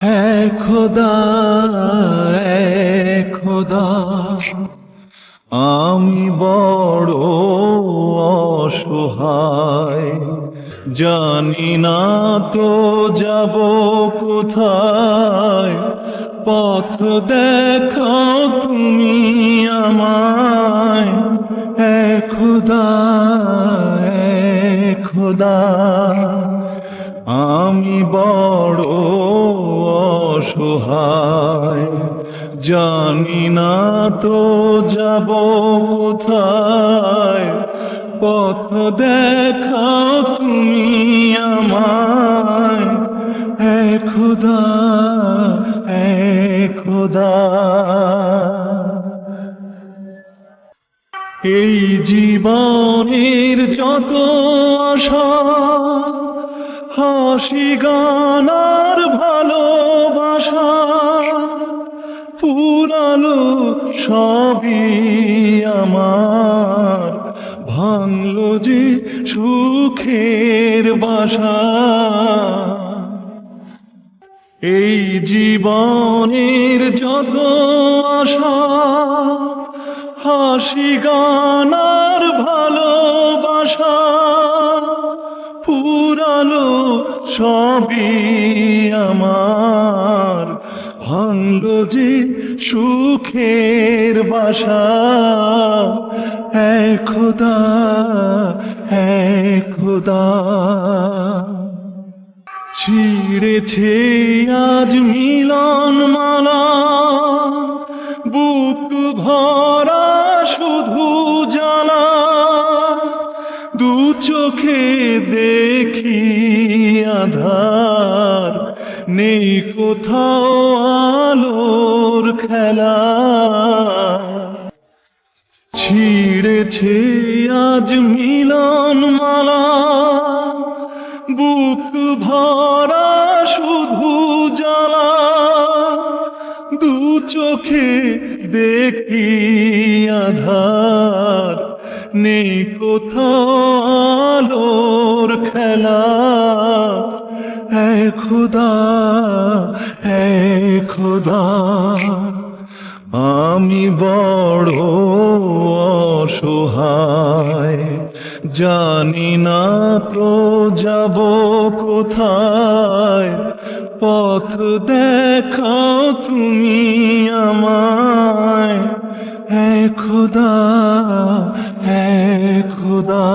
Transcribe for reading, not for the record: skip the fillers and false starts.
হে খোদা, হে খোদা, আমি বড় অসহায়, জানি না তো যাব কোথায়, পথ দেখাও তুমি আমায়। হে খোদা, হে খোদা, আমি বড় অসহায়, জানি না তো যাব কোথায়, পথ দেখাও তুমি আমায়। হে খোদা, হে খোদা, এই জীবনের যত আশা, হাসি গান আর ভালোবাসা, পুরালো সবই আমার, ভাঙলো যে সুখের বাসা। এই জীবনের যত আশা, হাসি গান আর ভালোবাসা, পুরালো সবই আমার, ভাঙলো যে সুখের বাসা। হে খোদা, হে খোদা, ছিঁড়েছে আজ মিলন মালা, বুক ভরা শুধু জ্বালা, দু চোখে দেখি আধার, নেই কোথাও আলোর খেলা। ছিঁড়েছে আজ মিলন মালা, বুক ভরা শুধু জ্বালা, দু চোখে দেখি আধার, নেই কোথাও আলোর খেলা। হে খোদা, হে খোদা, আমি বড় অসহায়, জানি না তো যাব কোথায়, পথ দেখাও তুমি আমায়। হে খোদা, হে খোদা।